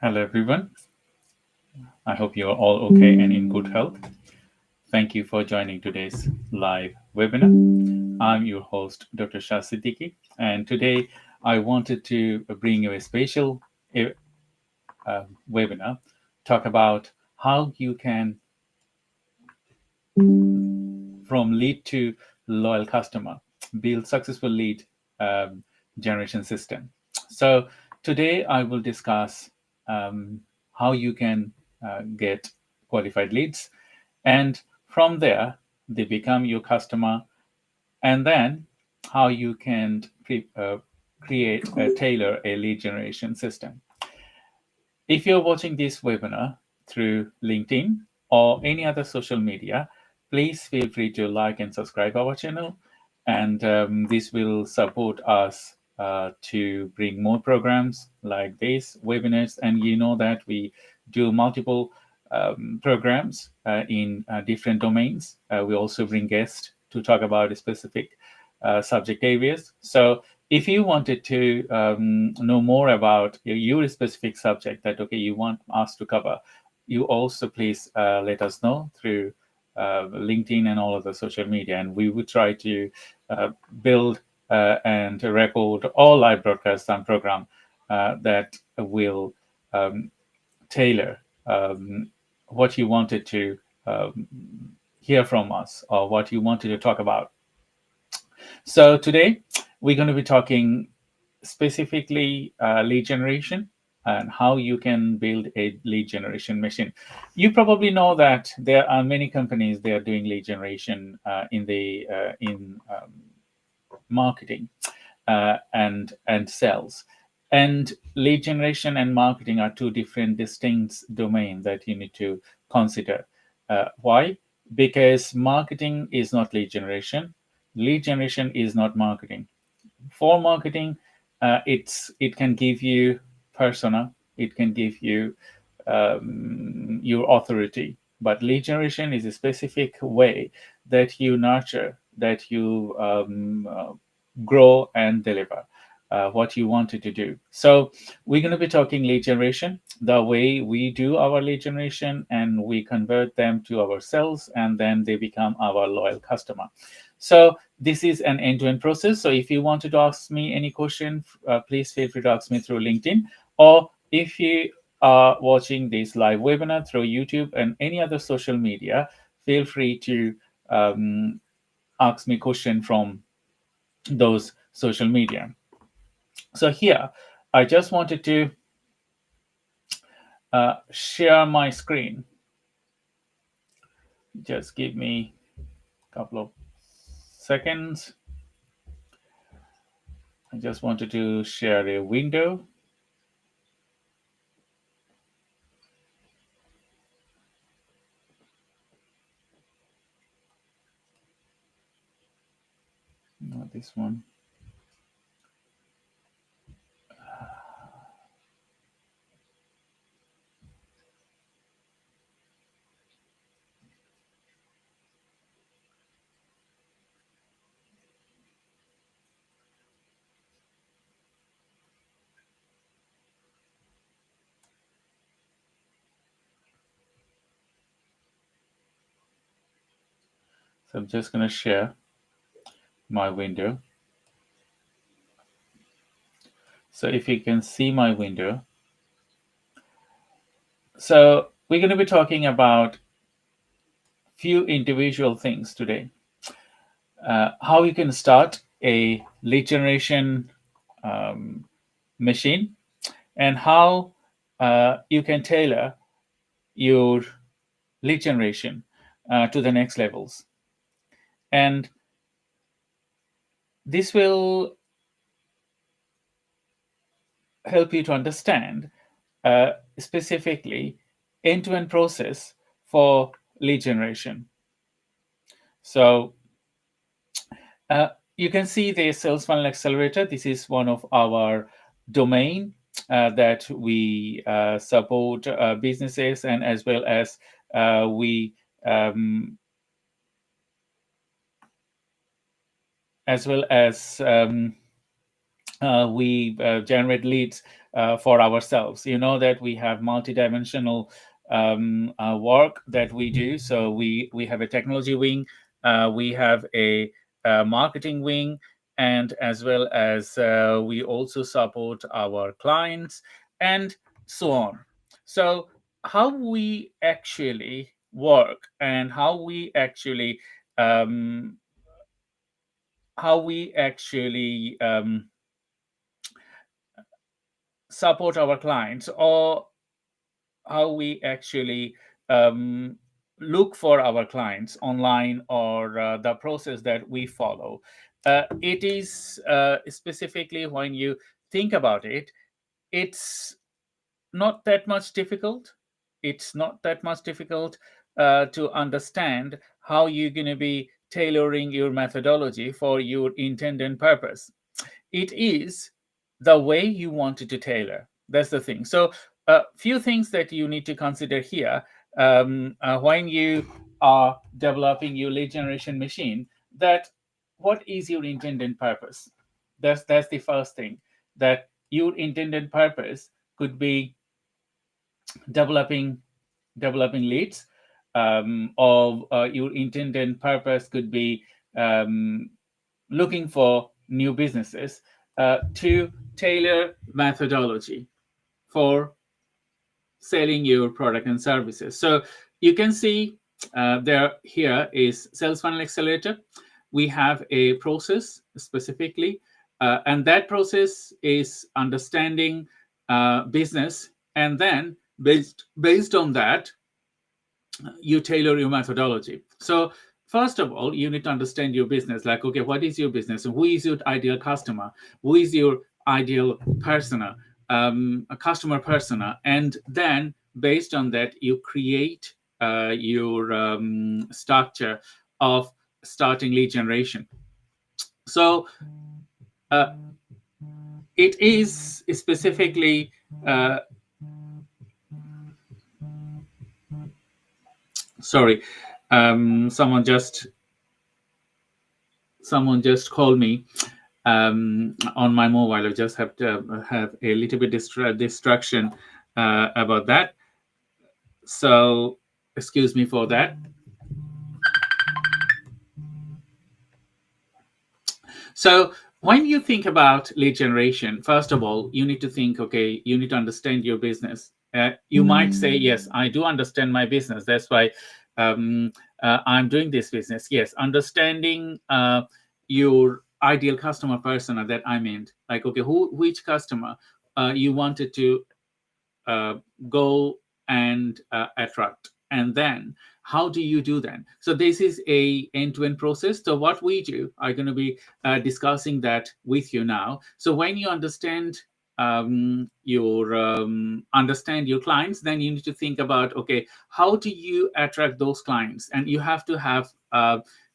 Hello, everyone. I hope you're all okay and in good health. Thank you for joining today's live webinar. I'm your host, Dr. Shah Siddiqui, and today I wanted to bring you a special webinar, talk about how you can, from lead to loyal customer, build successful lead generation system. So today I will discuss how you can get qualified leads, and from there they become your customer, and then how you can create tailor a lead generation system. If you're watching this webinar through LinkedIn or any other social media, please feel free to like and subscribe our channel, and this will support us to bring more programs like these webinars. And you know that we do multiple programs in different domains. We also bring guests to talk about specific subject areas. So if you wanted to know more about your specific subject that you want us to cover, you also please let us know through LinkedIn and all of the social media, and we would try to build and record all live broadcasts and program that will tailor what you wanted to hear from us or what you wanted to talk about. So today we're going to be talking specifically lead generation and how you can build a lead generation machine. You probably know that there are many companies they are doing lead generation in marketing and sales. And lead generation and marketing are two different distinct domains that you need to consider. Why? Because marketing is not lead generation. Lead generation is not marketing. For marketing, it can give you persona, it can give you your authority. But lead generation is a specific way that you nurture, that you grow and deliver what you wanted to do. So we're going to be talking lead generation, the way we do our lead generation, and we convert them to our sales, and then they become our loyal customer. So this is an end-to-end process. So if you wanted to ask me any question, please feel free to ask me through LinkedIn, or if you are watching this live webinar through YouTube and any other social media, feel free to ask me question from those social media. So here, I just wanted to share my screen. Just give me a couple of seconds. I just wanted to share a window. Not this one. So I'm just going to share my window. So if you can see my window. So we're going to be talking about few individual things today. How you can start a lead generation machine, and how you can tailor your lead generation to the next levels. And this will help you to understand specifically end-to-end process for lead generation. So you can see the sales funnel accelerator. This is one of our domain that we support businesses, and as well as we we generate leads for ourselves. You know that we have multidimensional work that we do. So we have a technology wing, we have a marketing wing, and as well as we also support our clients and so on. So how we actually work and um, how we actually support our clients, or how we actually um, look for our clients online, or the process that we follow. It is specifically, when you think about it, it's not that much difficult. It's not that much difficult to understand how you're going to be tailoring your methodology for your intent and purpose. It is the way you want it to tailor. That's the thing. So a few things that you need to consider here when you are developing your lead generation machine. That what is your intended purpose? That's the first thing. That your intended purpose could be developing leads, or your intended purpose could be um, looking for new businesses, to tailor methodology for selling your product and services. So you can see there here is sales funnel accelerator. We have a process specifically, and that process is understanding business, and then based on that, you tailor your methodology. So first of all, you need to understand your business. Like, okay, what is your business? Who is your ideal customer? Who is your ideal persona, a customer persona? And then based on that, you create your structure of starting lead generation. So it is specifically sorry, someone just called me on my mobile. I just have to have a little bit distraction about that. So excuse me for that. So when you think about lead generation, first of all, you need to think, okay, you need to understand your business. You might say, yes, I do understand my business. That's why I'm doing this business. Yes, understanding your ideal customer persona that I meant. Like, okay, which customer you wanted to go and attract, and then how do you do that? So this is a end-to-end process. So what we do, I'm going to be discussing that with you now. So when you understand understand your clients, then you need to think about, okay, how do you attract those clients? And you have to have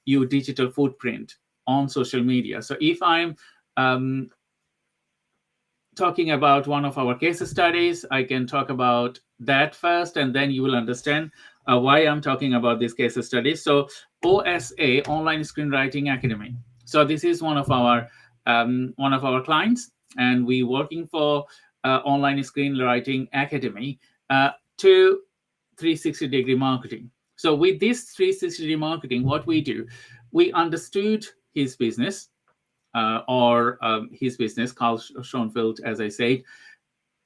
your digital footprint on social media. So if I'm talking about one of our case studies, I can talk about that first, and then you will understand why I'm talking about this case study. So OSA, Online Screenwriting Academy. So this is one of our clients, and we working for Online Screenwriting Academy to 360-degree marketing. So with this 360-degree marketing, what we do, we understood his business, his business, Carl Schoenfeld, as I said.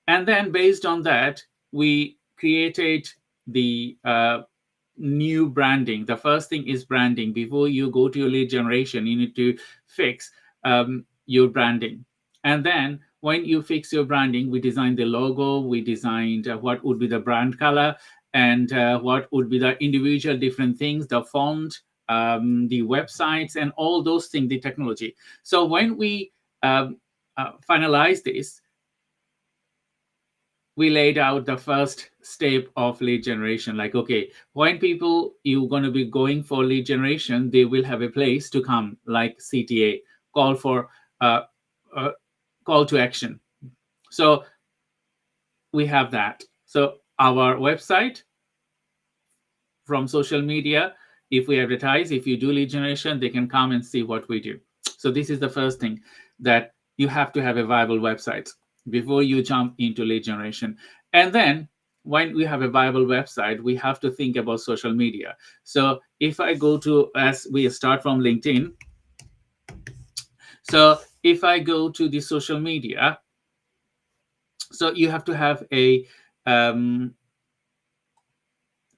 And then based on that, we created the new branding. The first thing is branding. Before you go to your lead generation, you need to fix your branding. And then when you fix your branding, we designed the logo, we designed what would be the brand color, and what would be the individual different things, the font, the websites, and all those things, the technology. So when we finalize this, we laid out the first step of lead generation. Like, okay, when people you're going to be going for lead generation, they will have a place to come, like CTA, call for call to action. So we have that. So our website, from social media, if we advertise, if you do lead generation, they can come and see what we do. So this is the first thing, that you have to have a viable website before you jump into lead generation. And then when we have a viable website, we have to think about social media. So if I go to, as we start from LinkedIn, so if I go to the social media, so you have to have a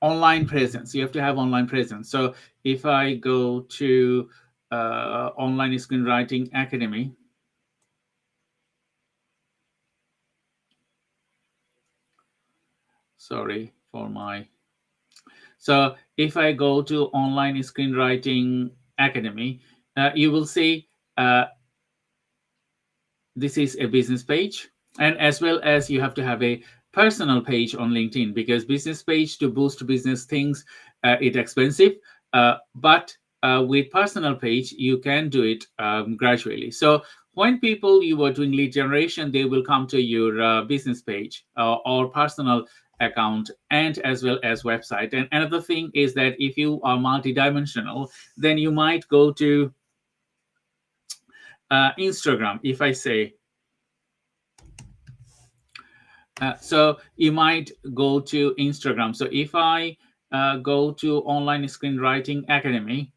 online presence. You have to have online presence. So if I go to Online Screenwriting Academy, sorry for my, so if I go to Online Screenwriting Academy, you will see this is a business page, and as well as you have to have a personal page on LinkedIn, because business page to boost business things, it's expensive, but with personal page you can do it gradually. So when people you are doing lead generation, they will come to your business page or personal account, and as well as website. And another thing is that if you are multidimensional, then you might go to Instagram. If I say, so you might go to Instagram. So if I go to Online Screenwriting Academy,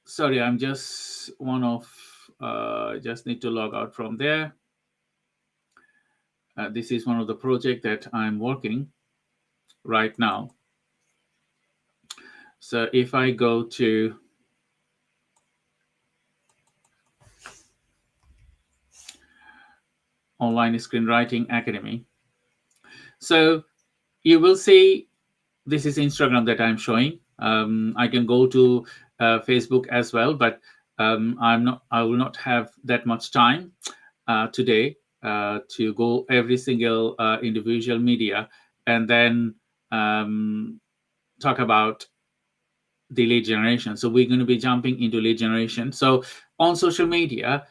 sorry, I'm just just need to log out from there. This is one of the project that I'm working right now. So if I go to Online Screenwriting Academy, so you will see this is Instagram that I'm showing. I can go to Facebook as well, but I will not have that much time today to go every single individual media and then talk about the lead generation. So we're going to be jumping into lead generation. So on social media,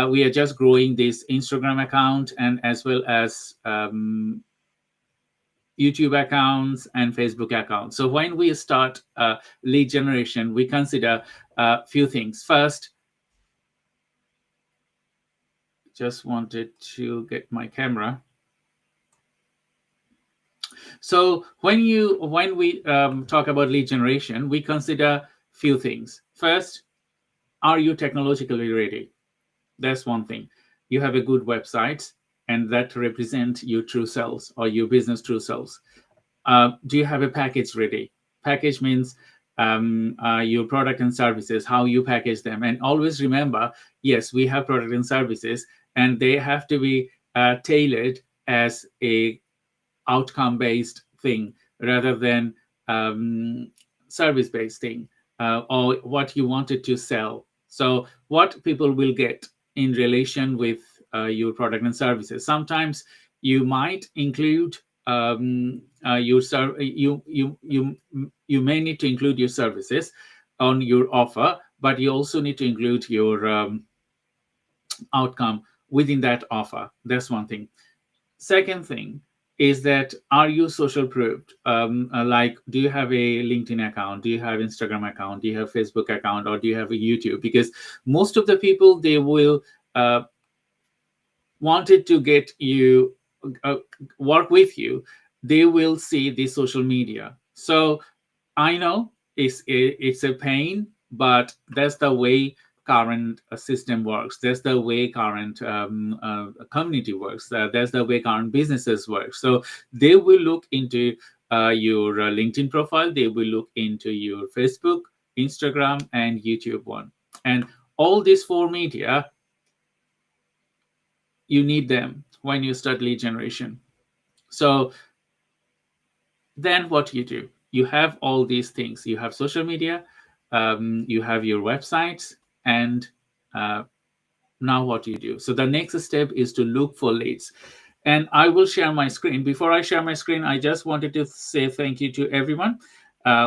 we are just growing this Instagram account, and as well as YouTube accounts and Facebook accounts. So when we start lead generation, we consider a few things. First, just wanted to get my camera. So when we talk about lead generation, we consider few things. First, are you technologically ready? That's one thing. You have a good website, and that represent your true selves or your business true selves. Do you have a package ready? Package means your product and services, how you package them. And always remember, yes, we have product and services, and they have to be tailored as a outcome-based thing rather than service-based thing, or what you wanted to sell. So what people will get in relation with your product and services. Sometimes you might include you may need to include your services on your offer, but you also need to include your outcome within that offer. That's one thing. Second thing is that, are you social proofed? Like, do you have a LinkedIn account? Do you have Instagram account? Do you have Facebook account? Or do you have a YouTube? Because most of the people, they will wanted to get you work with you, they will see the social media. So I know it's a pain, but that's the way current system works. That's the way current community works. That's the way current businesses work. So they will look into your LinkedIn profile. They will look into your Facebook, Instagram, and YouTube one. And all these four media, you need them when you start lead generation. So then what you do, you have all these things. You have social media, you have your websites, and now what you do. So the next step is to look for leads. And I will share my screen. Before I share my screen, I just wanted to say thank you to everyone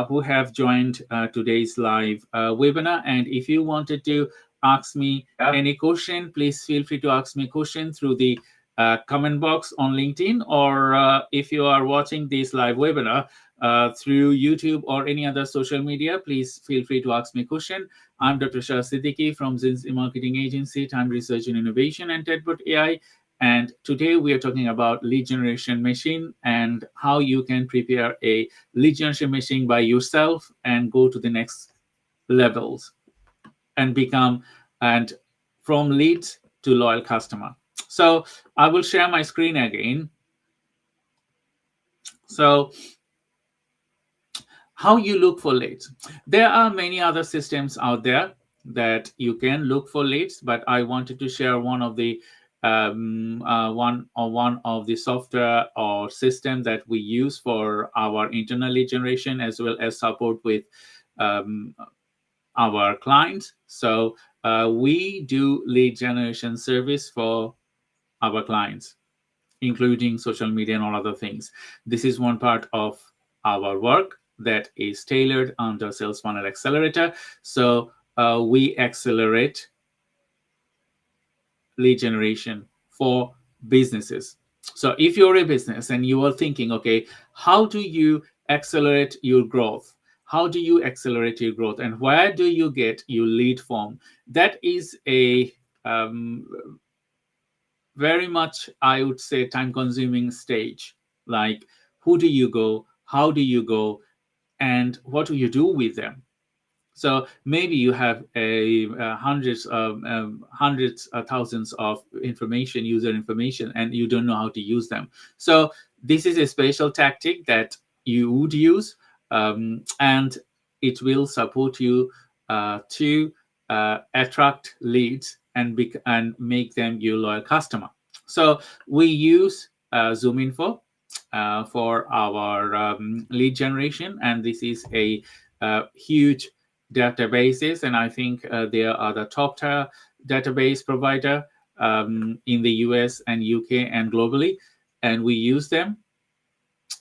who have joined today's live webinar. And if you wanted to ask me any question, please feel free to ask me a question through the comment box on LinkedIn, or if you are watching this live webinar, through YouTube or any other social media, please feel free to ask me a question. I'm Dr. Shah Siddiqui from 𝐤𝐳 Marketing Agency, Time Research and Innovation, and TEDbot AI. And today we are talking about lead generation machine and how you can prepare a lead generation machine by yourself and go to the next levels and become and from leads to loyal customer. So I will share my screen again. So how you look for leads. There are many other systems out there that you can look for leads, but I wanted to share one of the one of the software or system that we use for our internal lead generation as well as support with our clients. So we do lead generation service for our clients, including social media and all other things. This is one part of our work that is tailored under Sales Funnel Accelerator. So we accelerate lead generation for businesses. So if you're a business and you are thinking, okay, how do you accelerate your growth? How do you accelerate your growth? And where do you get your lead from? That is a very much, I would say, time-consuming stage. Like, who do you go? How do you go? And what do you do with them? So maybe you have hundreds of thousands of user information, and you don't know how to use them. So this is a special tactic that you would use, and it will support you to attract leads and make them your loyal customer. So we use ZoomInfo for our lead generation, and this is a huge databases, and I think they are the top tier database provider in the US and UK and globally, and we use them.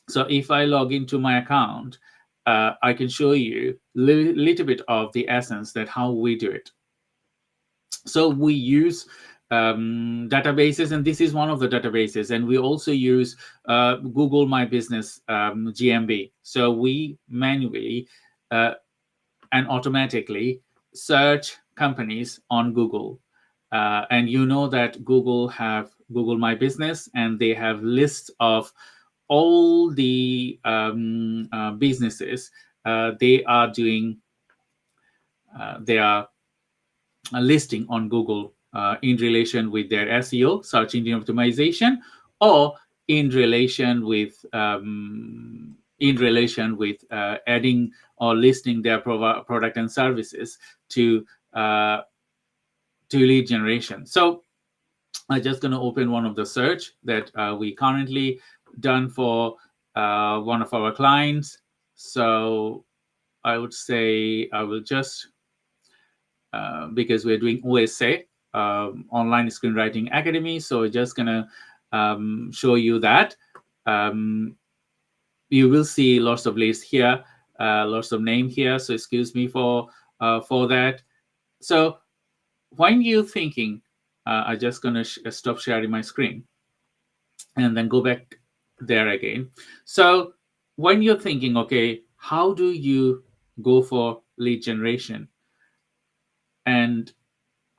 So if I log into my account, I can show you a little bit of the essence that how we do it. So we use databases, and this is one of the databases, and we also use Google My Business GMB. So we manually and automatically search companies on Google. And you know that Google have Google My Business, and they have lists of all the businesses they are doing. They are listing on Google in relation with their SEO, search engine optimization, or in relation with adding or listing their product and services to lead generation. So I'm just going to open one of the search that we currently done for one of our clients. So I would say I will just because we're doing OSA, Online Screenwriting Academy. So we're just going to show you that. You will see lots of lists here, lots of name here. So excuse me for that. So when you're thinking, I'm just going to stop sharing my screen and then go back there again. So when you're thinking, okay, how do you go for lead generation? And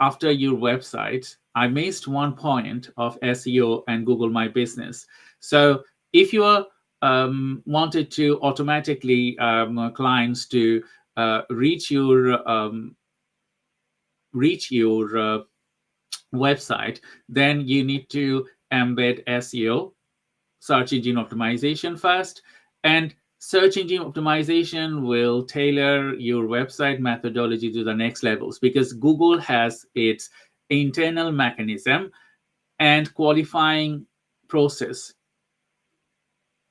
after your website, I missed one point of SEO and Google My Business. So if you are wanted to automatically clients to reach your website, then you need to embed SEO, search engine optimization first, and search engine optimization will tailor your website methodology to the next levels, because Google has its internal mechanism and qualifying process.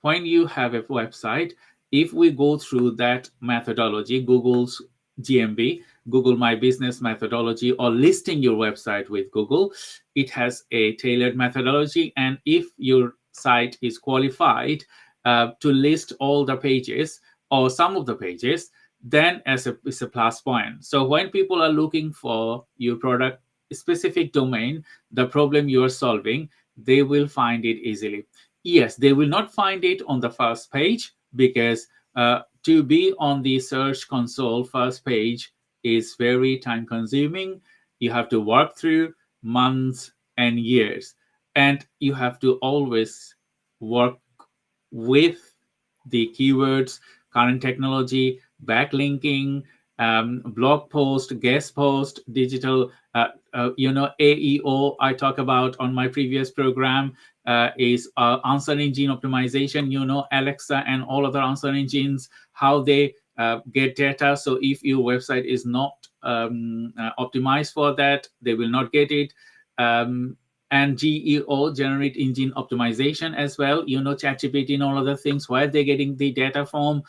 When you have a website, if we go through that methodology, Google's GMB, Google My Business methodology, or listing your website with Google, it has a tailored methodology. And if your site is qualified to list all the pages or some of the pages, then it's a plus point. So when people are looking for your product specific domain, the problem you are solving, they will find it easily. Yes, they will not find it on the first page because To be on the search console first page is very time consuming. You have to work through months and years, and you have to always work with the keywords, current technology, backlinking, blog post, guest post, digital, AEO I talk about on my previous program is answer engine optimization. Alexa and all other answer engines, how they get data. So if your website is not optimized for that, they will not get it. And GEO, generate engine optimization as well. ChatGPT and all other things, where they're getting the data from.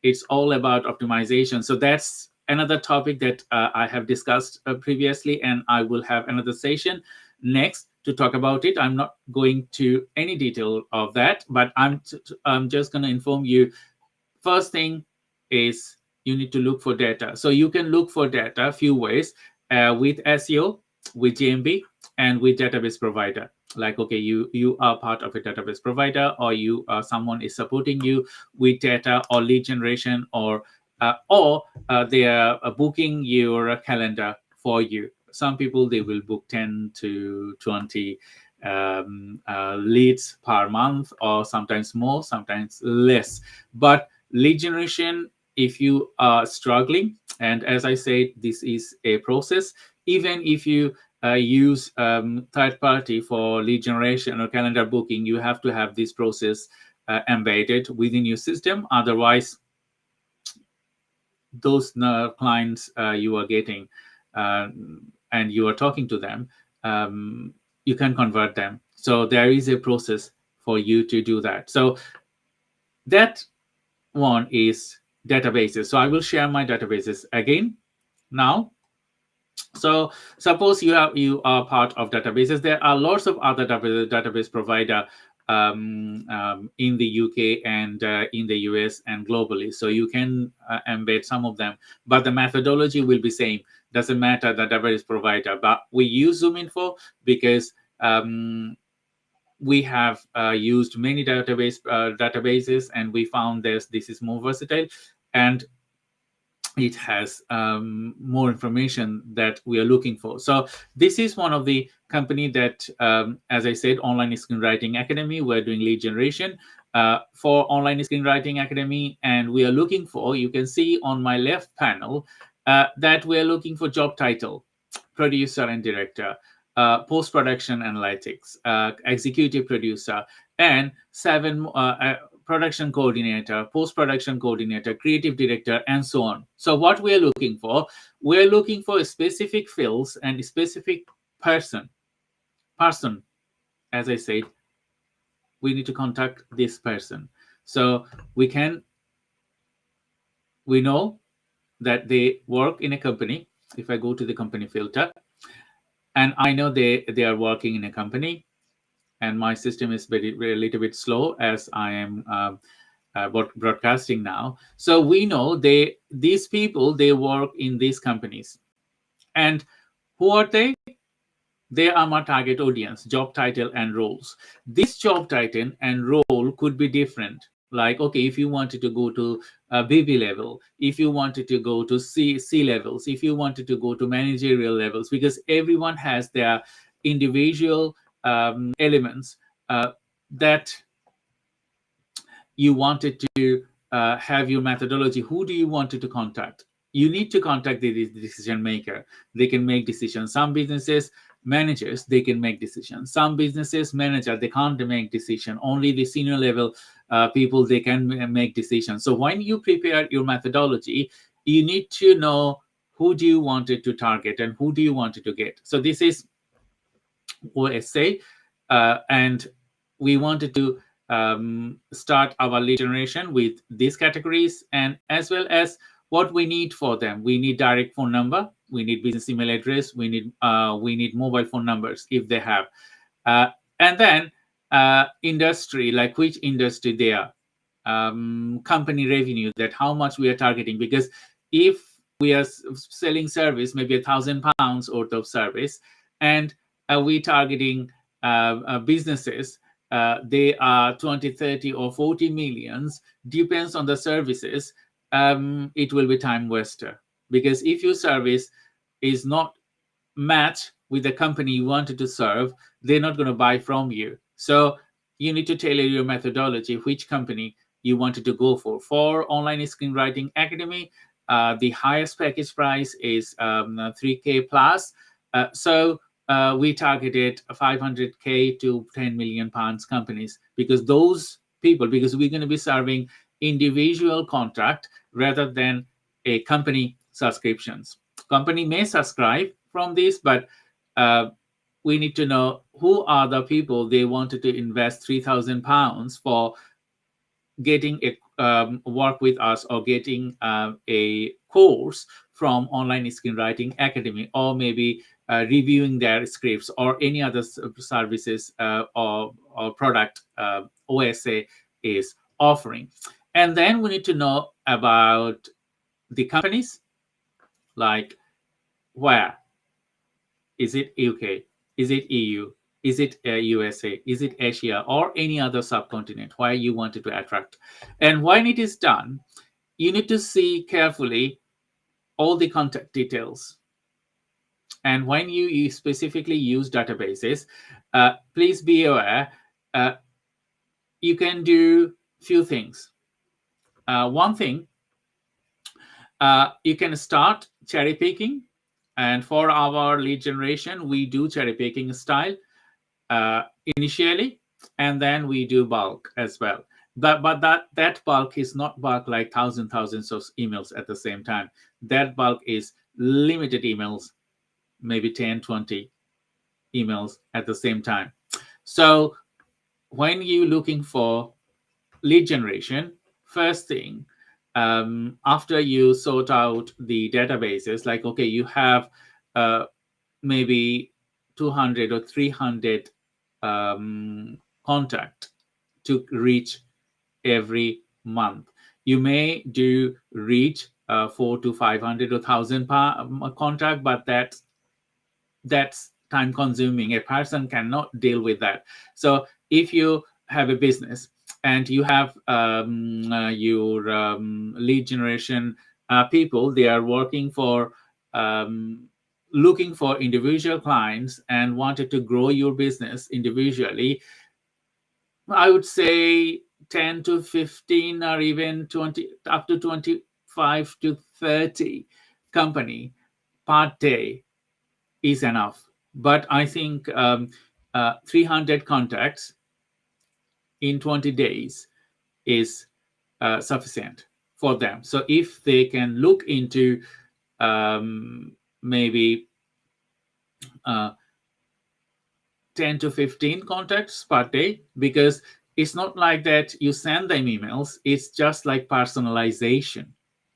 It's all about optimization. So that's another topic that I have discussed previously, and I will have another session next to talk about it. I'm not going to any detail of that, but I'm just going to inform you. First thing is you need to look for data. So you can look for data a few ways, with SEO, with GMB, and with database provider. Like, okay, you are part of a database provider, or someone is supporting you with data or lead generation, or they are booking your calendar for you. Some people, they will book 10 to 20 leads per month, or sometimes more, sometimes less. But lead generation, if you are struggling, and as I said, this is a process. Even if you use third party for lead generation or calendar booking, you have to have this process embedded within your system. Otherwise, those clients you are getting and you are talking to them, you can convert them. So there is a process for you to do that. So that one is databases. So I will share my databases again now. So suppose you are part of databases. There are lots of other database provider in the UK and in the US and globally. So you can embed some of them, but the methodology will be same. Doesn't matter the database provider, but we use ZoomInfo because we have used many databases, and we found this is more versatile, and it has more information that we are looking for. So this is one of the company that, as I said, Online Screenwriting Academy. We're doing lead generation for Online Screenwriting Academy, and we are looking for, you can see on my left panel, that we are looking for job title, producer and director, post-production analytics, executive producer, and 7 production coordinator, post-production coordinator, creative director, and so on. So what we're looking for specific fields and a specific person. As I said, we need to contact this person. So we know that they work in a company. If I go to the company filter, and I know they are working in a company, and my system is a little bit slow as I am broadcasting now. So we know these people, they work in these companies. And who are they? They are my target audience, job title and roles. This job title and role could be different. Like, okay, if you wanted to go to BB level, if you wanted to go to C levels, if you wanted to go to managerial levels, because everyone has their individual elements that you wanted to have your methodology. Who do you want to contact? You need to contact the decision maker. They can make decisions. Some businesses, managers, they can make decisions. Some businesses, manager, they can't make decision. Only the senior level people, they can make decisions. So when you prepare your methodology, you need to know who do you want it to target and who do you want it to get. So this is OSA, and we wanted to start our lead generation with these categories, and as well as what we need for them. We need direct phone number, we need business email address, we need mobile phone numbers if they have, and then industry, like which industry they are, company revenue, that how much we are targeting, because if we are selling service, maybe £1,000 worth of service, and we targeting businesses, they are 20, 30, or 40 millions, depends on the services, it will be time waster. Because if your service is not match with the company you wanted to serve, they're not going to buy from you. So you need to tailor your methodology, which company you wanted to go for. For Online Screenwriting Academy, the highest package price is 3K plus. So we targeted 500K to 10 million pounds companies, because those people, because we're going to be serving individual contract rather than a company subscriptions. Company may subscribe from this, but we need to know who are the people they wanted to invest £3,000 for getting a work with us, or getting a course from Online Screenwriting Academy, or maybe reviewing their scripts, or any other services or product OSA is offering. And then we need to know about the companies, like where. Is it UK? Is it EU? Is it USA? Is it Asia, or any other subcontinent where you wanted to attract? And when it is done, you need to see carefully all the contact details. And when you specifically use databases, please be aware, you can do few things. One thing, you can start cherry picking. And for our lead generation, we do cherry picking style initially, and then we do bulk as well. But that bulk is not bulk like thousands of emails at the same time. That bulk is limited emails, maybe 10, 20 emails at the same time. So when you're looking for lead generation, first thing, after you sort out the databases, like, okay, you have maybe 200 or 300 contact to reach every month. You may do reach 400 to 500 or 1,000 contact, but that's time consuming. A person cannot deal with that. So if you have a business and you have your lead generation people, they are working for looking for individual clients and wanted to grow your business individually, I would say 10 to 15, or even 20, up to 25 to 30 company per day is enough. But I think 300 contacts in 20 days is sufficient for them. So if they can look into maybe 10 to 15 contacts per day, because it's not like that you send them emails, it's just like personalization.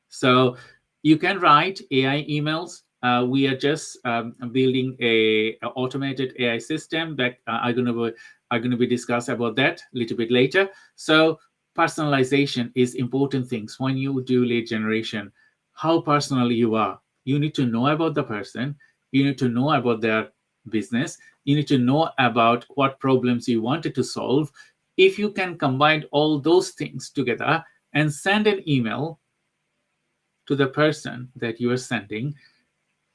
So you can write AI emails. We are just building a automated AI system that I'm going to be discuss about that a little bit later. So personalization is important things when you do lead generation. How personal you are. You need to know about the person. You need to know about their business. You need to know about what problems you wanted to solve. If you can combine all those things together and send an email to the person that you are sending,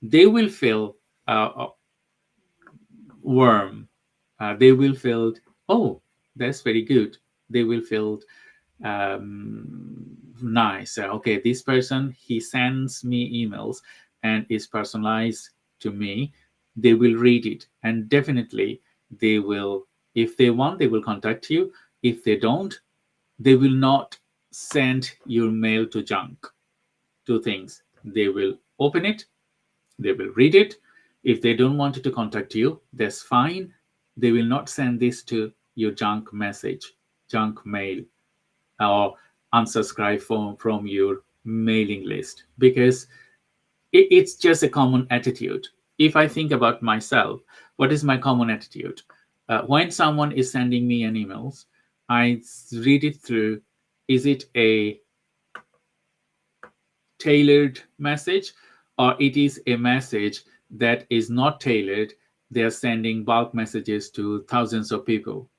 they will feel warm. They will feel, oh, that's very good. They will feel nice. Okay, this person, he sends me emails and is personalized to me. They will read it, and definitely they will, if they want, they will contact you. If they don't, they will not send your mail to junk. Two things: they will open it, they will read it. If they don't want to contact you, that's fine. They will not send this to your junk message, junk mail, or unsubscribe from your mailing list, because it's just a common attitude. If I think about myself, what is my common attitude? When someone is sending me an emails, I read it through. Is it a tailored message, or it is a message that is not tailored? They are sending bulk messages to thousands of people.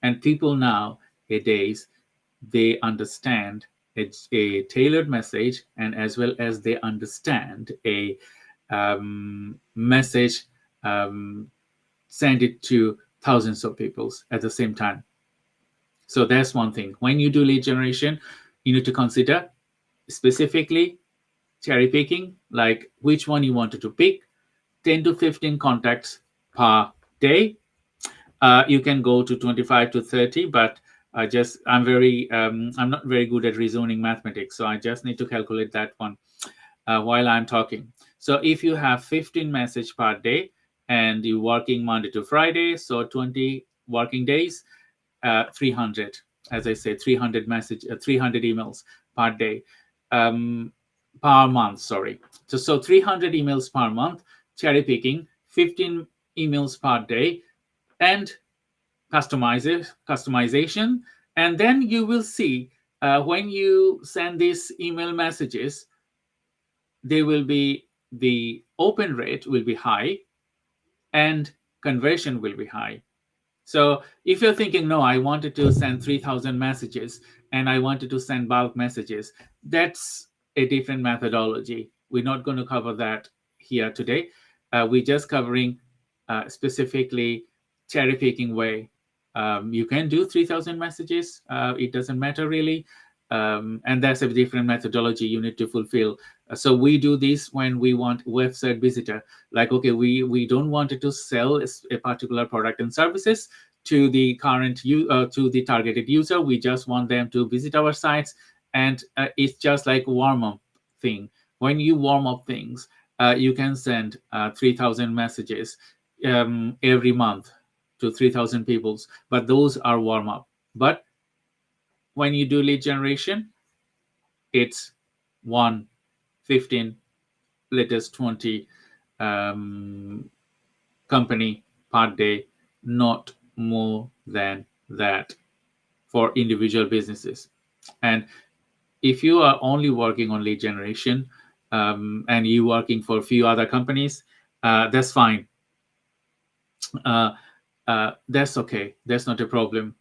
And people nowadays, they understand it's a tailored message, and as well as they understand a message, send it to thousands of people at the same time. So that's one thing. When you do lead generation, you need to consider specifically cherry picking, like which one you wanted to pick. 10 to 15 contacts per day. You can go to 25 to 30, but I'm not very good at reasoning mathematics, so I just need to calculate that one while I'm talking. So if you have 15 message per day and you're working Monday to Friday, so 20 working days, 300, as I say, 300 emails per day, per month, sorry. So 300 emails per month, cherry picking, 15 emails per day, and customization. And then you will see when you send these email messages, the open rate will be high and conversion will be high. So if you're thinking, no, I wanted to send 3,000 messages and I wanted to send bulk messages, that's a different methodology. We're not going to cover that here today. We're just covering specifically cherry picking way. You can do 3,000 messages. It doesn't matter really. And that's a different methodology you need to fulfill. So we do this when we want website visitor. Like, okay, we don't want it to sell a particular product and services to the to the targeted user. We just want them to visit our sites, and it's just like warm up thing. When you warm up things, you can send 3,000 messages every month to 3,000 people, but those are warm up. But when you do lead generation, it's 1, 15, latest 20 company per day, not more than that for individual businesses. And if you are only working on lead generation and you working for a few other companies, that's fine. That's okay. That's not a problem.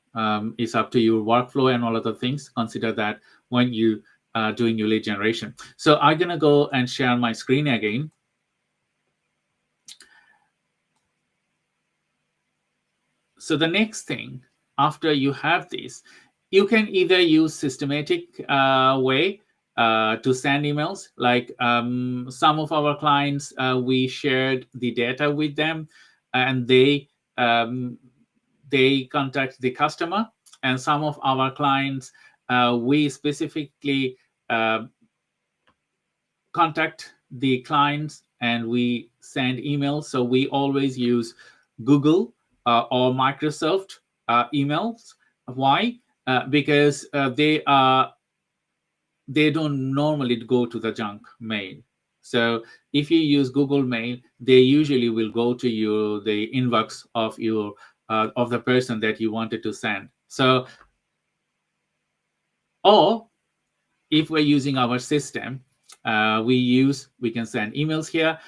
It's up to your workflow and all other things. Consider that when you are doing your lead generation. So I'm going to go and share my screen again. So the next thing, after you have this, you can either use systematic way to send emails. Like some of our clients, we shared the data with them, and they contact the customer. And some of our clients, we specifically contact the clients and we send emails. So we always use Google or Microsoft emails. Why? Because they don't normally go to the junk mail. So if you use Google Mail, they usually will go to the inbox of your of the person that you wanted to send. So, or if we're using our system, we can send emails here,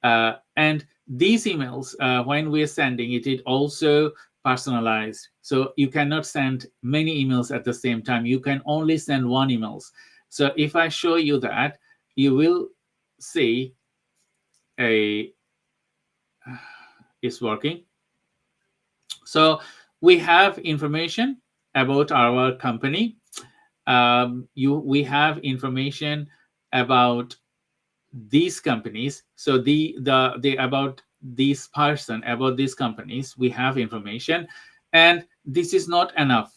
and these emails, when we're sending it, it also personalized. So you cannot send many emails at the same time. You can only send one emails. So if I show you that, you will see it's working. So we have information about our company. We have information about these companies. So the about this person, about these companies, we have information, and this is not enough.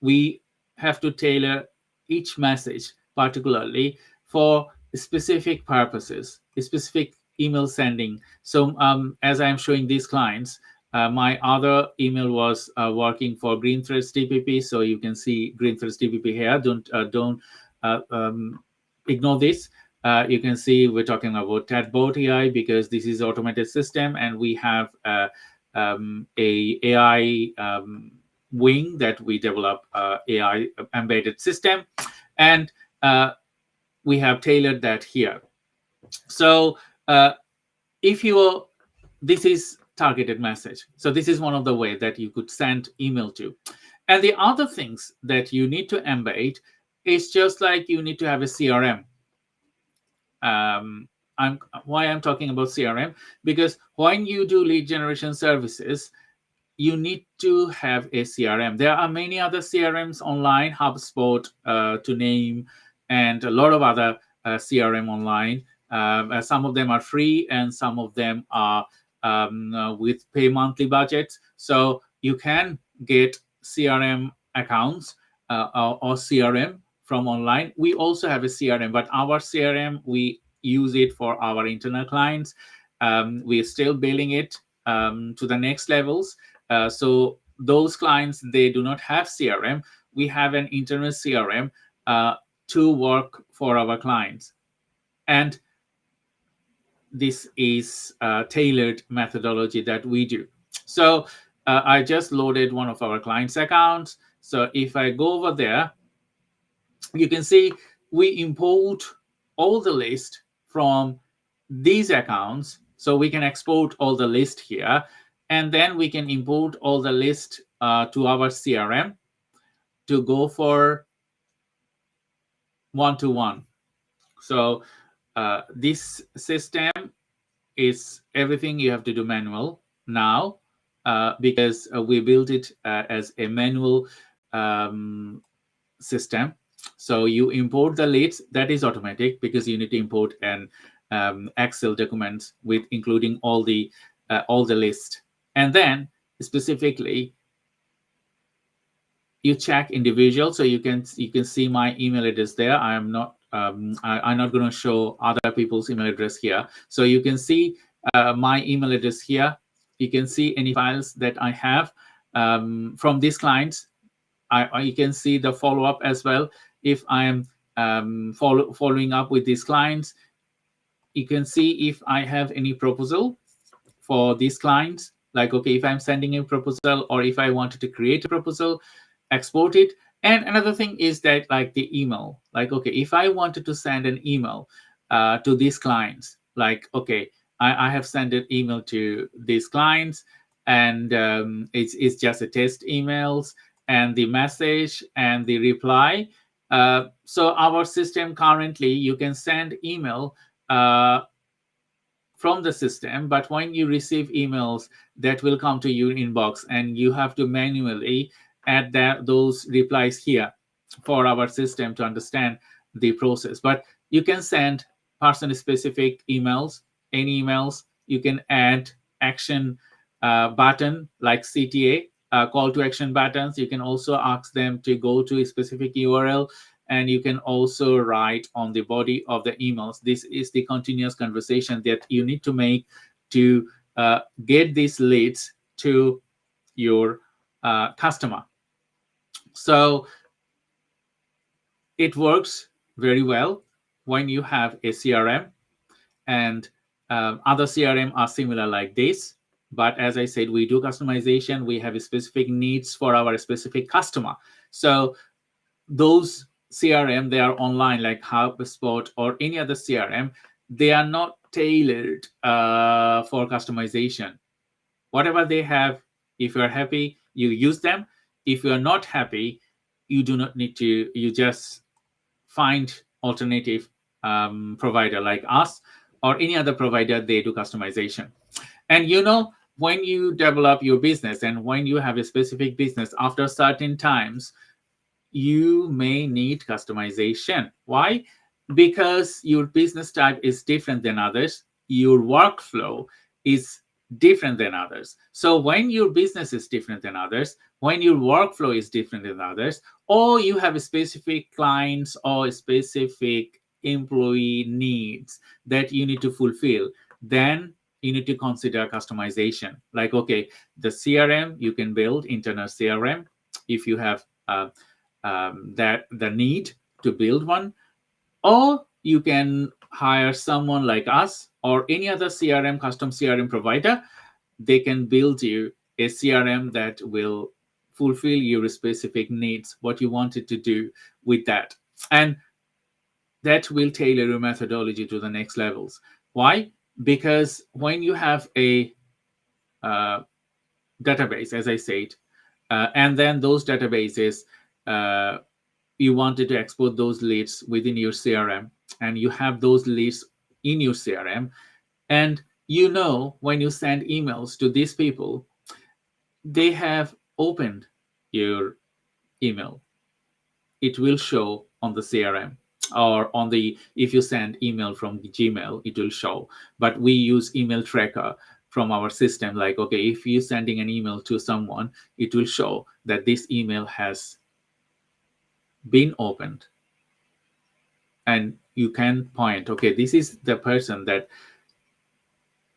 We have to tailor each message particularly for specific purposes, specific email sending. So as I'm showing these clients, my other email was working for Green Threads TPP. So you can see Green Threads TPP here. Don't ignore this. You can see we're talking about chatbot AI because this is automated system, and we have a AI wing that we develop AI embedded system, and we have tailored that here. So if you this is targeted message. So this is one of the ways that you could send email to. And the other things that you need to embed is just like you need to have a CRM. Why I'm talking about CRM, because when you do lead generation services, you need to have a CRM. There are many other CRMs online, HubSpot to name, and a lot of other CRM online. Some of them are free and some of them are with pay monthly budgets. So you can get CRM accounts or CRM from online. We also have a CRM, but our CRM, we use it for our internal clients. We're still building it to the next levels. So those clients, they do not have CRM. We have an internal CRM to work for our clients. And this is a tailored methodology that we do. So I just loaded one of our clients' accounts. So if I go over there, you can see we import all the list from these accounts. So we can export all the list here, and then we can import all the list to our CRM to go for one-to-one. So this system is everything you have to do manual now because we built it as a manual system. So you import the leads, that is automatic because you need to import an Excel documents with including all the list. And then specifically you check individual, so you can see my email address there. I'm not going to show other people's email address here. So you can see my email address here. You can see any files that I have from these clients. You can see the follow-up as well. If I am following up with these clients, you can see if I have any proposal for these clients. Like, okay, if I'm sending a proposal or if I wanted to create a proposal, export it. And another thing is that, like the email, like, okay, if I wanted to send an email to these clients, like, okay, I have sent an email to these clients and it's just a test emails and the message and the reply. So our system currently, you can send email from the system, but when you receive emails, that will come to your inbox and you have to manually add those replies here for our system to understand the process. But you can send person-specific emails, any emails. You can add action button like CTA, call to action buttons. You can also ask them to go to a specific URL, and you can also write on the body of the emails. This is the continuous conversation that you need to make to get these leads to your customer. So it works very well when you have a CRM, and other CRM are similar like this. But as I said, we do customization. We have specific needs for our specific customer. So those CRM, they are online like HubSpot or any other CRM. They are not tailored for customization. Whatever they have, if you're happy, you use them. If you're not happy, you do not need to. You just find alternative provider like us or any other provider. They do customization. And when you develop your business and when you have a specific business, after certain times, you may need customization. Why? Because your business type is different than others. Your workflow is different than others. So when your business is different than others, when your workflow is different than others, or you have a specific clients or specific employee needs that you need to fulfill, then you need to consider customization. Like, okay, the CRM, you can build internal CRM if you have the need to build one, or you can hire someone like us or any other CRM, custom CRM provider. They can build you a CRM that will fulfill your specific needs, what you wanted to do with that. And that will tailor your methodology to the next levels. Why? Because when you have a database, as I said, and then those databases, you wanted to export those leads within your CRM, and you have those leads in your CRM, and when you send emails to these people, they have opened your email. It will show on the CRM, or if you send email from Gmail, it will show. But we use email tracker from our system. Like, okay, if you're sending an email to someone, it will show that this email has been opened, and you can point, okay, this is the person that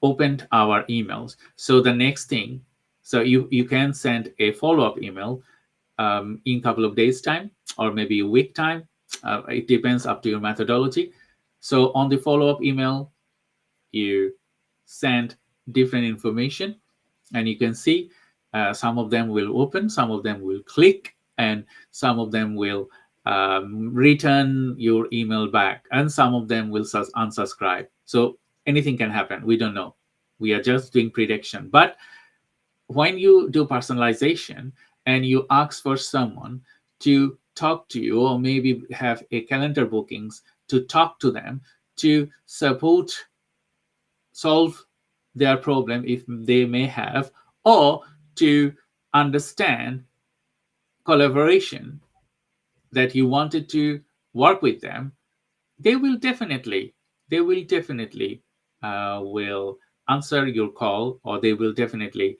opened our emails. So the next thing, so you can send a follow-up email in a couple of days time, or maybe a week time. It depends up to your methodology. So on the follow-up email, you send different information, and you can see some of them will open, some of them will click, and some of them will return your email back, and some of them will unsubscribe. So anything can happen. We don't know. We are just doing prediction. But when you do personalization and you ask for someone to talk to you, or maybe have a calendar bookings to talk to them, to solve their problem if they may have, or to understand collaboration that you wanted to work with them, they will definitely will answer your call, or they will definitely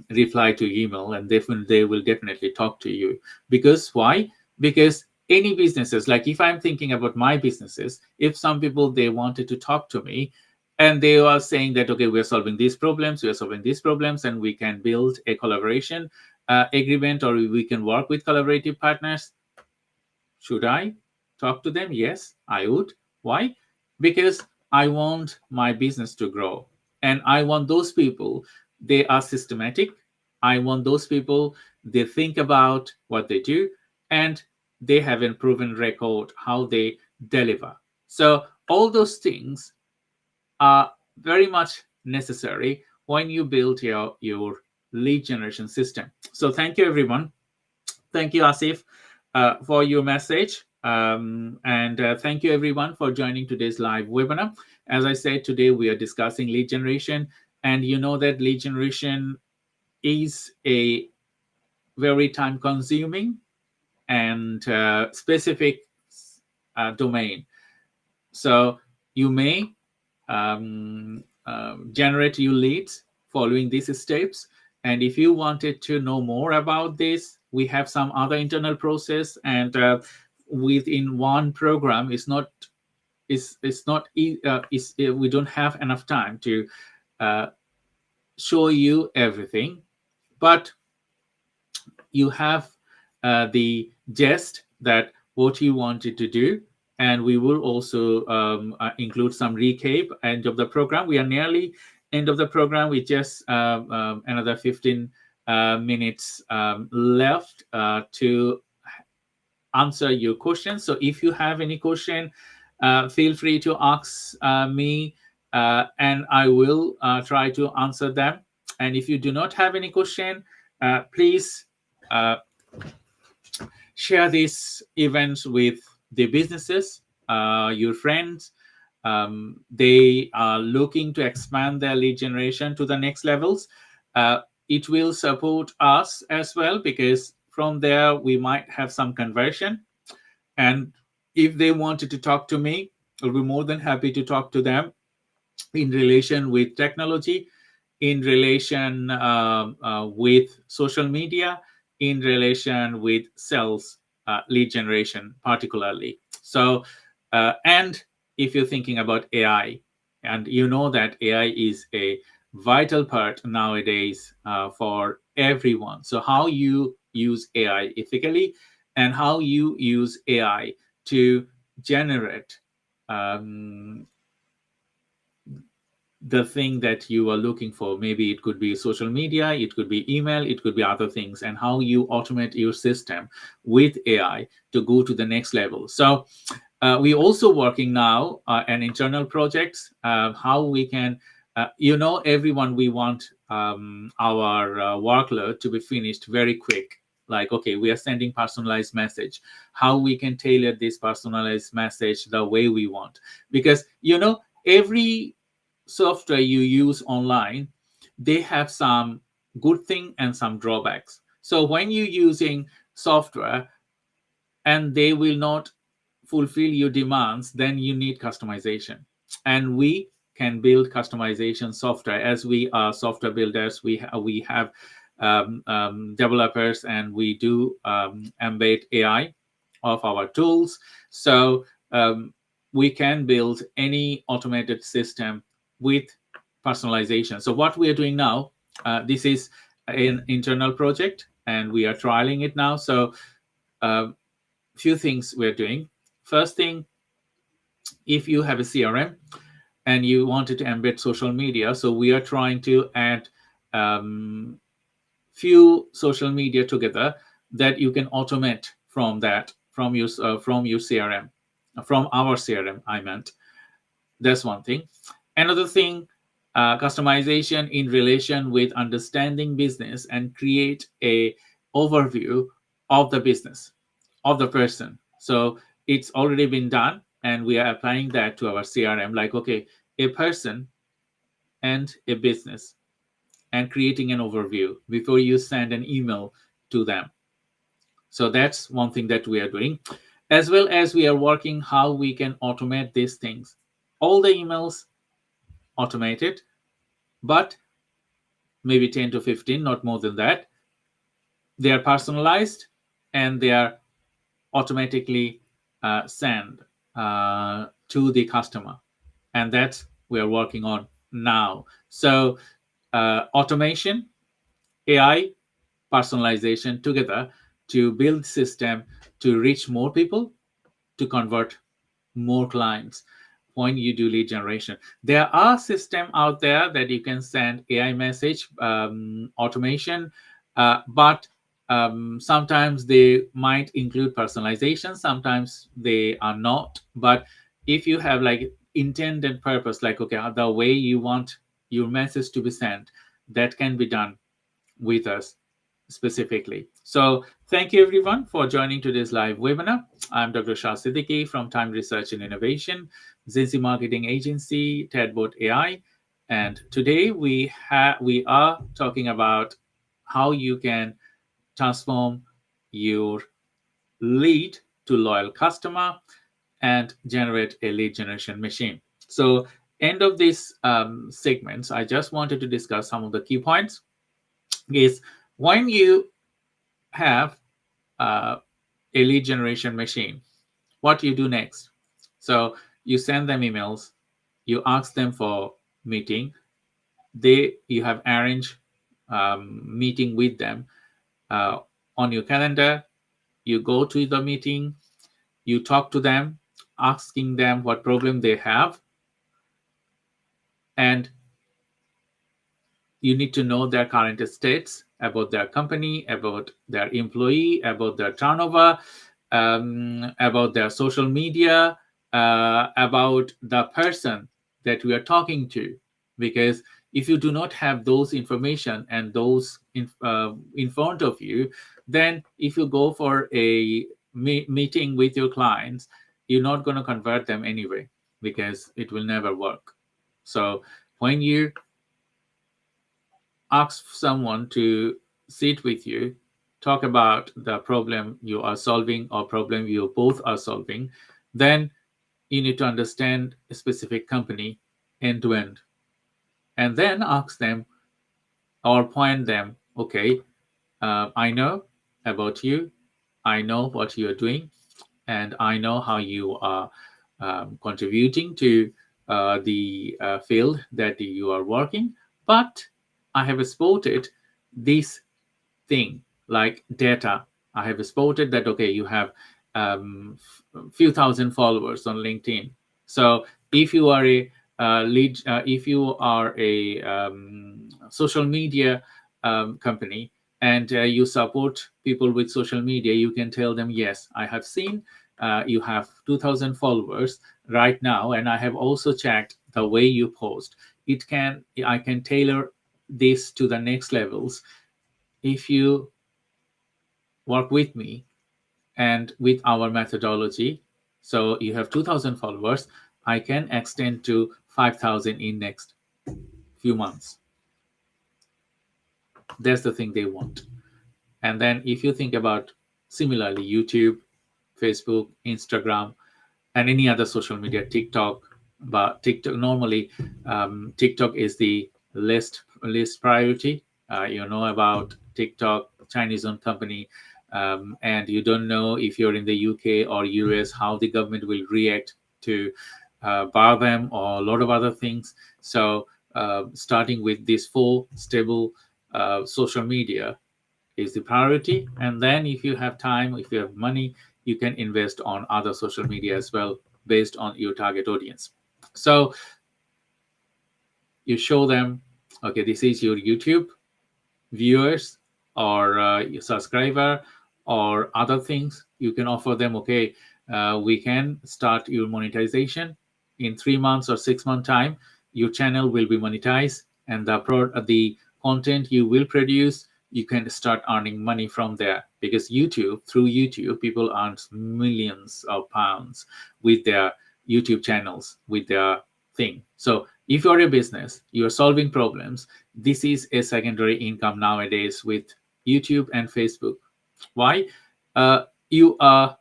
reply to email, and they will definitely talk to you. Because why? Because any businesses, like if I'm thinking about my businesses, if some people, they wanted to talk to me, and they are saying that, okay, we're solving these problems, and we can build a collaboration agreement, or we can work with collaborative partners, should I talk to them? Yes, I would. Why? Because I want my business to grow, and I want those people, they are systematic. I want those people, they think about what they do, and they have a proven record how they deliver. So all those things are very much necessary when you build your lead generation system. So thank you, everyone. Thank you, Asif, for your message. And thank you, everyone, for joining today's live webinar. As I said, today we are discussing lead generation. And you know that lead generation is a very time-consuming and specific domain. So you may generate your leads following these steps. And if you wanted to know more about this, we have some other internal process, and within one program, we don't have enough time to show you everything, but you have the gist that what you wanted to do. And we will also include some recap end of the program. We are nearly end of the program. We just another 15 minutes left to answer your questions. So if you have any question, feel free to ask me, and I will try to answer them. And if you do not have any question, please share these events with the businesses, your friends. They are looking to expand their lead generation to the next levels. It will support us as well, because from there we might have some conversion. And if they wanted to talk to me, I'll be more than happy to talk to them in relation with technology, in relation with social media, in relation with sales lead generation particularly. So, and if you're thinking about AI, and you know that AI is a vital part nowadays for everyone. So how you use AI ethically, and how you use AI to generate the thing that you are looking for. Maybe it could be social media, it could be email, it could be other things, and how you automate your system with AI to go to the next level. So we're also working now on internal projects, how we can Everyone, we want our workload to be finished very quick. Like, okay, we are sending personalized message. How we can tailor this personalized message the way we want? Because every software you use online, they have some good thing and some drawbacks. So when you're using software and they will not fulfill your demands, then you need customization. And we can build customization software. As we are software builders, we have developers, and we do embed AI of our tools. So we can build any automated system with personalization. So what we are doing now, this is an internal project, and we are trialing it now. So few things we're doing. First thing, if you have a CRM and you wanted to embed social media, so we are trying to add few social media together that you can automate from your CRM, from our CRM, I meant. That's one thing. Another thing, customization in relation with understanding business and create a overview of the business, of the person. So it's already been done, and we are applying that to our CRM. Like, okay, a person and a business, and creating an overview before you send an email to them. So that's one thing that we are doing, as well as we are working how we can automate these things. All the emails automated, but maybe 10 to 15, not more than that. They are personalized, and they are automatically sent to the customer. And that's we are working on now. So automation, AI, personalization together to build system to reach more people, to convert more clients. When you do lead generation, there are systems out there that you can send AI message automation, but sometimes they might include personalization, sometimes they are not. But if you have like intended purpose, like, okay, the way you want your message to be sent, that can be done with us specifically. So thank you everyone for joining today's live webinar. I'm Dr. Shah Siddiqui from Time Research and Innovation, 𝐤𝐳 Marketing Agency, Tadbot AI. And today we are talking about how you can transform your lead to loyal customer and generate a lead generation machine. So end of this segments, I just wanted to discuss some of the key points. Is when you have a lead generation machine, what you do next? So you send them emails, you ask them for meeting, you have arranged meeting with them on your calendar. You go to the meeting, you talk to them, asking them what problem they have, and you need to know their current states about their company, about their employee, about their turnover, about their social media, about the person that we are talking to. Because if you do not have those information and those in front of you, then if you go for a meeting with your clients, you're not going to convert them anyway, because it will never work. So when you ask someone to sit with you, talk about the problem you are solving or problem you both are solving, then you need to understand a specific company end to end. And then ask them or point them, okay, I know about you, I know what you are doing, and I know how you are contributing to the field that you are working, but I have spotted this thing like data. I have spotted that, okay, you have few thousand followers on LinkedIn. So if you are a lead, if you are a social media company, and you support people with social media, you can tell them, yes, I have seen you have 2,000 followers right now, and I have also checked the way you post. I can tailor this to the next levels if you work with me and with our methodology. So you have 2,000 followers, I can extend to 5,000 in next few months. That's the thing they want. And then if you think about similarly YouTube, Facebook, Instagram, and any other social media, TikTok, but TikTok normally, TikTok is the least priority. You know about TikTok, Chinese-owned company, and you don't know if you're in the UK or US how the government will react to bar them or a lot of other things. So starting with these four stable social media is the priority, and then if you have time, if you have money, you can invest on other social media as well based on your target audience. So you show them, okay, this is your YouTube viewers or your subscriber or other things. You can offer them, okay, we can start your monetization in 3 months or 6 month time. Your channel will be monetized, and the content you will produce, you can start earning money from there, because through YouTube, people earn millions of pounds with their YouTube channels, with their thing. So if you're a business, you're solving problems, this is a secondary income nowadays with YouTube and Facebook. Why? You are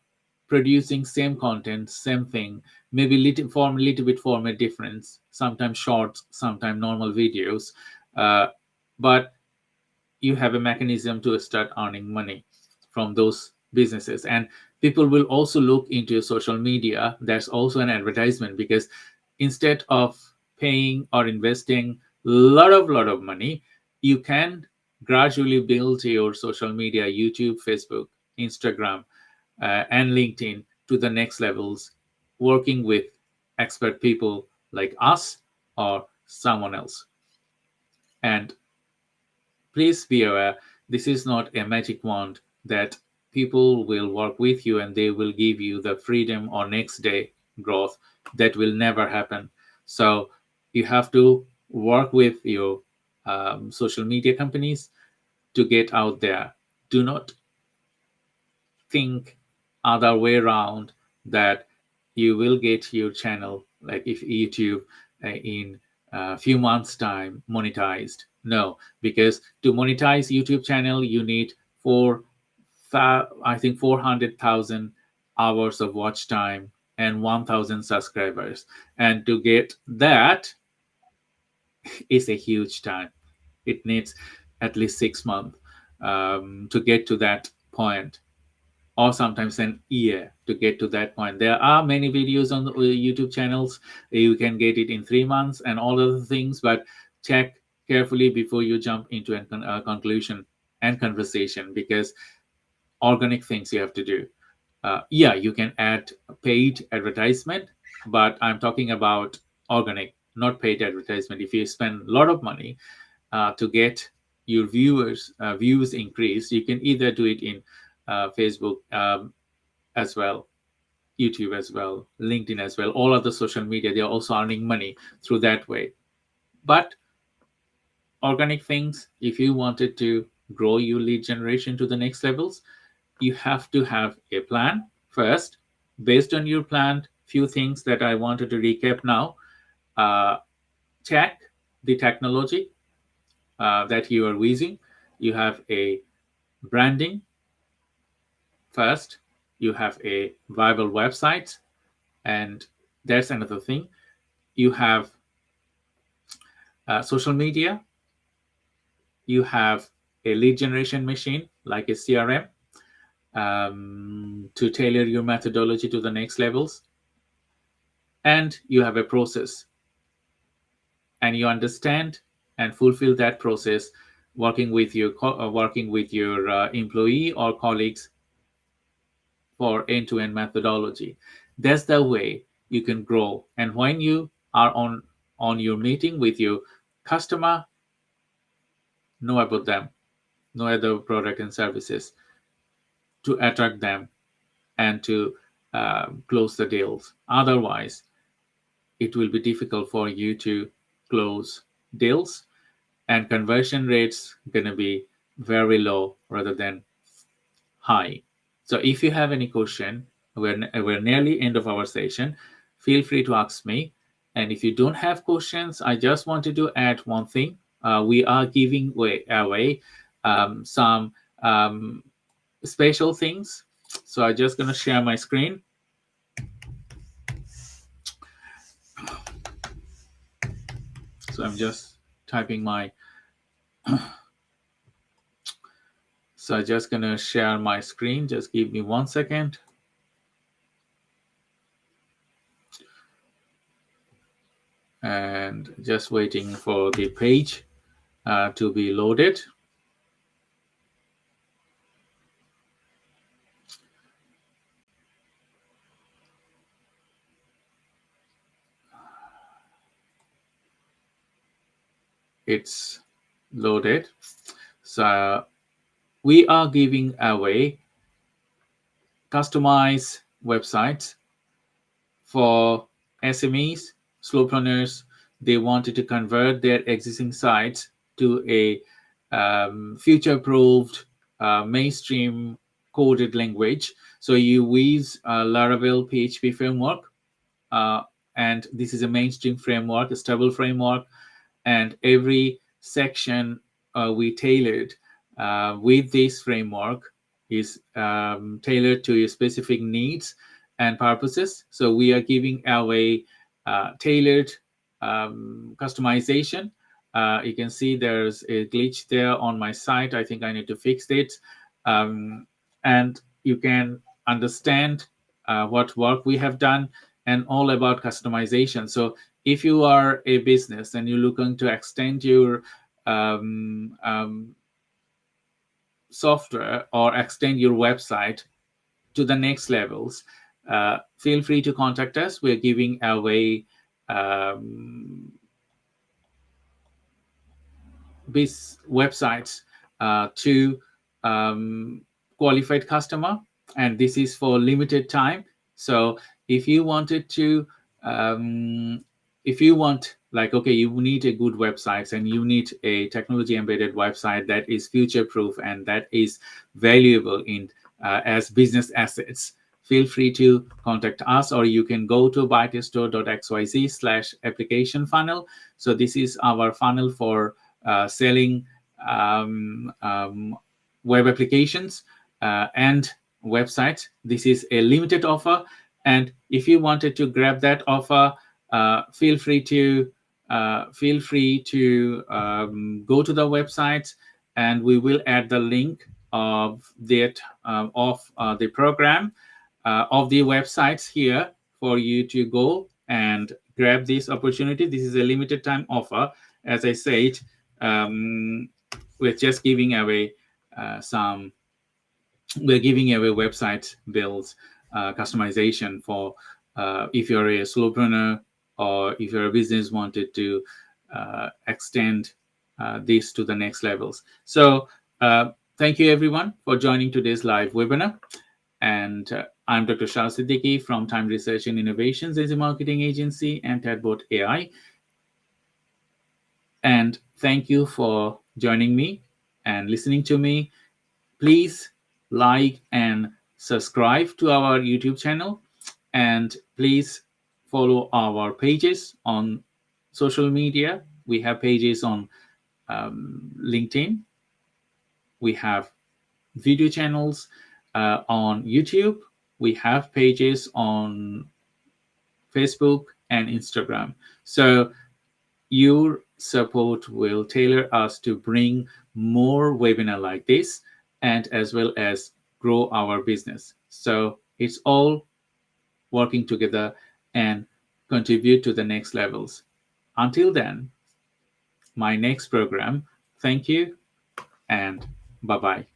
producing same content, same thing, maybe little bit format difference, sometimes shorts, sometimes normal videos, but you have a mechanism to start earning money from those businesses. And people will also look into social media. That's also an advertisement, because instead of paying or investing lot of money, you can gradually build your social media, YouTube, Facebook, Instagram, and LinkedIn to the next levels, working with expert people like us or someone else. And please be aware, this is not a magic wand that people will work with you and they will give you the freedom or next day growth. That will never happen. So you have to work with your social media companies to get out there. Do not think other way around that you will get your channel, like if YouTube, in a few months time monetized. No, because to monetize YouTube channel, you need I think 400,000 hours of watch time and 1,000 subscribers, and to get that is a huge time. It needs at least 6 months to get to that point, or sometimes an year to get to that point. There are many videos on the YouTube channels. You can get it in 3 months and all other things, but check carefully before you jump into a conclusion and conversation, because organic things you have to do. Yeah, you can add paid advertisement, but I'm talking about organic, not paid advertisement. If you spend a lot of money to get your views increased, you can either do it in Facebook as well, YouTube as well, LinkedIn as well, all other social media. They're also earning money through that way. But organic things, if you wanted to grow your lead generation to the next levels, you have to have a plan first. Based on your plan, few things that I wanted to recap now. Check the technology that you are using. You have a branding first. You have a viable website, and that's another thing. You have social media. You have a lead generation machine like a CRM to tailor your methodology to the next levels, and you have a process, and you understand and fulfill that process working with your employee or colleagues for end-to-end methodology. That's the way you can grow. And when you are on your meeting with your customer, know about them, know other product and services to attract them and to close the deals. Otherwise, it will be difficult for you to close deals, and conversion rates going to be very low rather than high. So if you have any question, we're nearly end of our session. Feel free to ask me. And if you don't have questions, I just wanted to add one thing. We are giving away some special things. So I'm just going to share my screen. So I'm just typing my. So I'm just going to share my screen. Just give me 1 second. And just waiting for the page to be loaded. It's loaded. So we are giving away customized websites for SMEs, slowpreneurs. They wanted to convert their existing sites to a future-proofed mainstream coded language. So you use Laravel PHP framework, and this is a mainstream framework, a stable framework, and every section we tailored with this framework is tailored to your specific needs and purposes. So we are giving away tailored customization. You can see there's a glitch there on my site. I think I need to fix it. And you can understand what work we have done and all about customization. So if you are a business and you're looking to extend your software or extend your website to the next levels, feel free to contact us. We're giving away these websites to qualified customer, and this is for limited time. So if you wanted to if you want, like, okay, you need a good website and you need a technology embedded website that is future proof and that is valuable in as business assets, feel free to contact us, or you can go to bytestore.xyz/application funnel. So this is our funnel for selling web applications and websites. This is a limited offer, and if you wanted to grab that offer, feel free to go to the website, and we will add the link of that the program of the websites here for you to go and grab this opportunity. This is a limited time offer. As I said, we're just giving away we're giving away website builds customization for if you're a slowpreneur or if you're a business wanted to extend this to the next levels. So thank you everyone for joining today's live webinar. And I'm Dr. Shah Siddiqui from Time Research and Innovations as a marketing agency and Tadbot AI. And thank you for joining me and listening to me. Please like and subscribe to our YouTube channel, and please follow our pages on social media. We have pages on LinkedIn. We have video channels on YouTube. We have pages on Facebook and Instagram. So your support will tailor us to bring more webinar like this, and as well as grow our business. So it's all working together and contribute to the next levels. Until then, my next program, thank you and bye-bye.